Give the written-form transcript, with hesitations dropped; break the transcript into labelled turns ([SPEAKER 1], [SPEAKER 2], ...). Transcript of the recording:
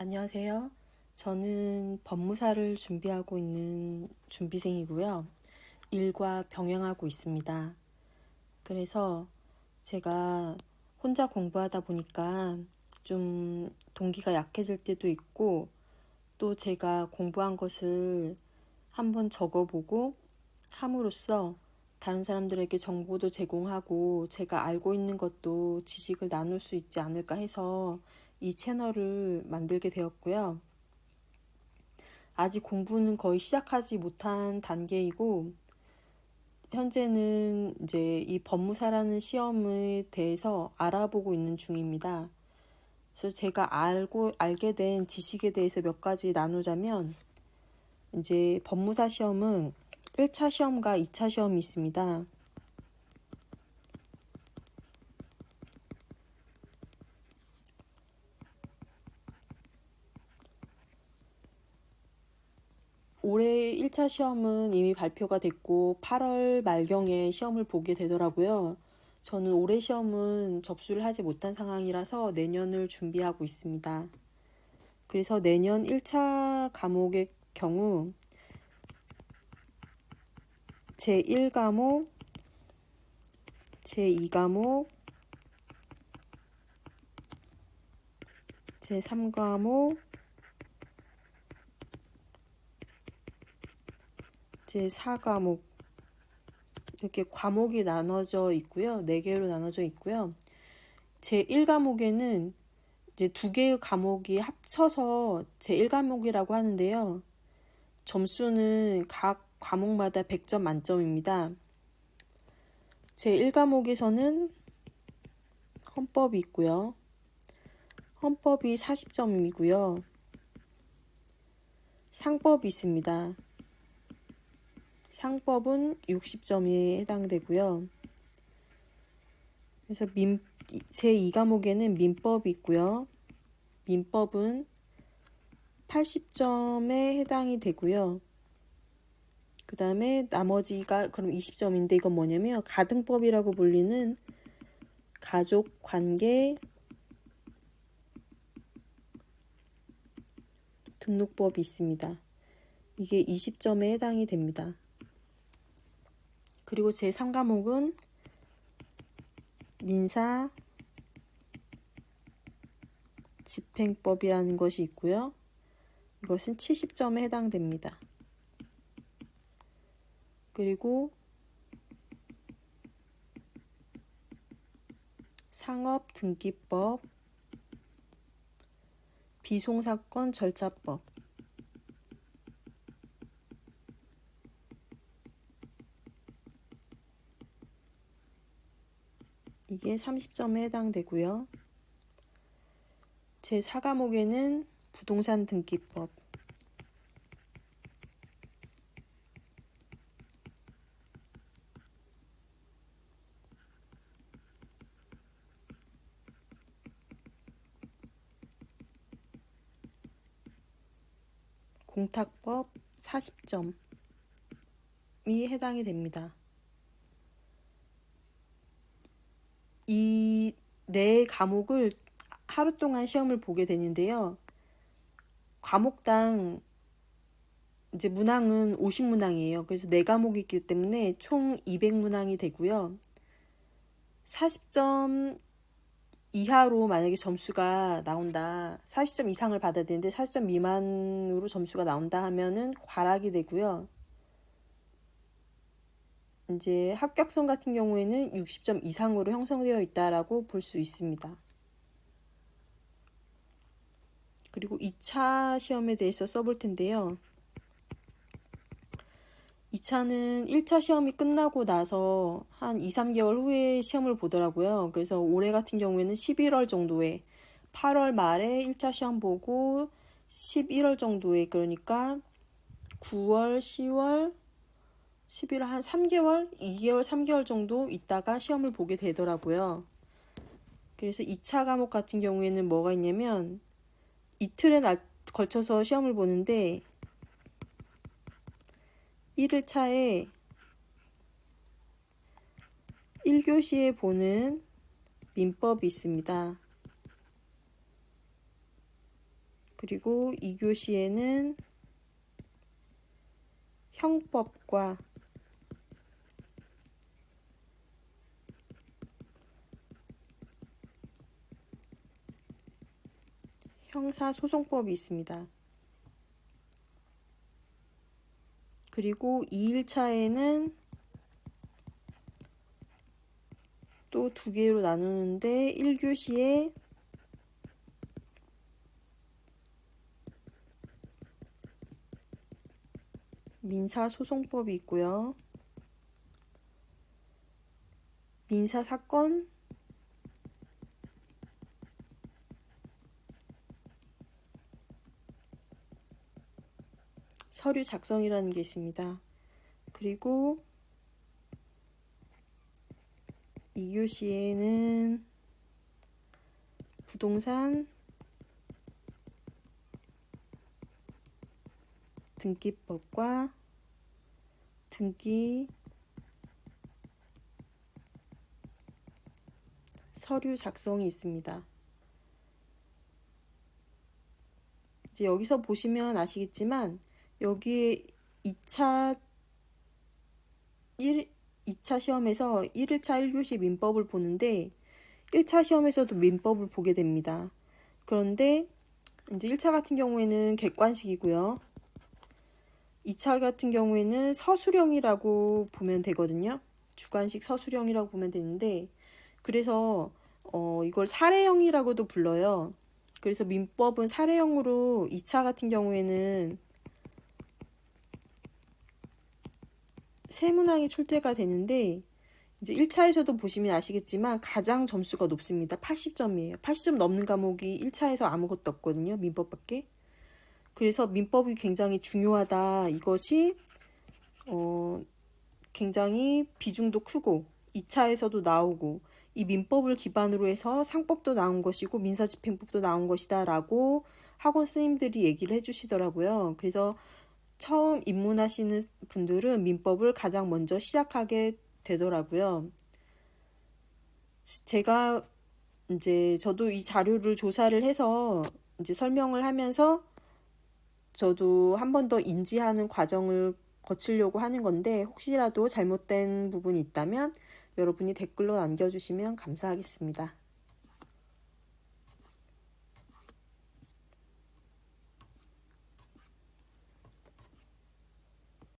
[SPEAKER 1] 안녕하세요. 저는 법무사를 준비하고 있는 준비생이고요. 일과 병행하고 있습니다. 그래서 제가 혼자 공부하다 보니까 좀 동기가 약해질 때도 있고, 또 제가 공부한 것을 한번 적어보고 함으로써 다른 사람들에게 정보도 제공하고 제가 알고 있는 것도 지식을 나눌 수 있지 않을까 해서 이 채널을 만들게 되었고요. 아직 공부는 거의 시작하지 못한 단계이고, 현재는 이제 이 법무사라는 시험에 대해서 알아보고 있는 중입니다. 그래서 제가 알게 된 지식에 대해서 몇 가지 나누자면, 이제 법무사 시험은 1차 시험과 2차 시험이 있습니다. 올해 1차 시험은 이미 발표가 됐고 8월 말경에 시험을 보게 되더라고요. 저는 올해 시험은 접수를 하지 못한 상황이라서 내년을 준비하고 있습니다. 그래서 내년 1차 과목의 경우 제1과목, 제2과목, 제3과목, 제4과목 이렇게 과목이 나눠져 있고요. 4개로 나눠져 있고요. 제1과목에는 이제 2개의 과목이 합쳐서 제1과목이라고 하는데요. 점수는 각 과목마다 100점 만점입니다. 제1과목에서는 헌법이 있고요. 헌법이 40점이고요. 상법이 있습니다. 상법은 60점에 해당되고요. 그래서 제2과목에는 민법이 있고요. 민법은 80점에 해당이 되고요. 그 다음에 나머지가 그럼 20점인데 이건 뭐냐면 가등법이라고 불리는 가족관계 등록법이 있습니다. 이게 20점에 해당이 됩니다. 그리고 제3과목은 민사 집행법이라는 것이 있고요. 이것은 70점에 해당됩니다. 그리고 상업등기법, 비송사건 절차법, 이게 30점에 해당되고요. 제4과목에는 부동산 등기법, 공탁법 40점이 해당이 됩니다. 이 네 과목을 하루 동안 시험을 보게 되는데요. 과목당 이제 문항은 50문항이에요. 그래서 4과목이 있기 때문에 총 200문항이 되고요. 40점 이하로 만약에 점수가 나온다, 40점 이상을 받아야 되는데 40점 미만으로 점수가 나온다 하면은 과락이 되고요. 이제 합격선 같은 경우에는 60점 이상으로 형성되어 있다라고 볼 수 있습니다. 그리고 2차 시험에 대해서 써볼 텐데요. 2차는 1차 시험이 끝나고 나서 한 2, 3개월 후에 시험을 보더라고요. 그래서 올해 같은 경우에는 11월 정도에 8월 말에 1차 시험 보고 11월 정도에, 그러니까 9월, 10월, 11월 한 3개월, 2개월, 3개월 정도 있다가 시험을 보게 되더라고요. 그래서 2차 과목 같은 경우에는 뭐가 있냐면 이틀에 걸쳐서 시험을 보는데 1일차에 1교시에 보는 민법이 있습니다. 그리고 2교시에는 형법과 형사소송법이 있습니다. 그리고 2일차에는 또 두 개로 나누는데 1교시에 민사소송법이 있고요. 민사사건, 서류 작성이라는 게 있습니다. 그리고 2교시에는 부동산 등기법과 등기 서류 작성이 있습니다. 이제 여기서 보시면 아시겠지만 여기에 2차 시험에서 1일차 1교시 민법을 보는데 1차 시험에서도 민법을 보게 됩니다. 그런데 이제 1차 같은 경우에는 객관식이고요. 2차 같은 경우에는 서술형이라고 보면 되거든요. 주관식 서술형이라고 보면 되는데 그래서 이걸 사례형이라고도 불러요. 그래서 민법은 사례형으로 2차 같은 경우에는 세 문항이 출제가 되는데 이제 1차에서도 보시면 아시겠지만 가장 점수가 높습니다. 80점이에요. 80점 넘는 과목이 1차에서 아무것도 없거든요. 민법밖에. 그래서 민법이 굉장히 중요하다. 이것이 굉장히 비중도 크고 2차에서도 나오고 이 민법을 기반으로 해서 상법도 나온 것이고 민사집행법도 나온 것이다 라고 학원 선생님들이 얘기를 해주시더라고요. 그래서 처음 입문하시는 분들은 민법을 가장 먼저 시작하게 되더라고요. 제가 이제 저도 이 자료를 조사를 해서 이제 설명을 하면서 저도 한 번 더 인지하는 과정을 거치려고 하는 건데 혹시라도 잘못된 부분이 있다면 여러분이 댓글로 남겨주시면 감사하겠습니다.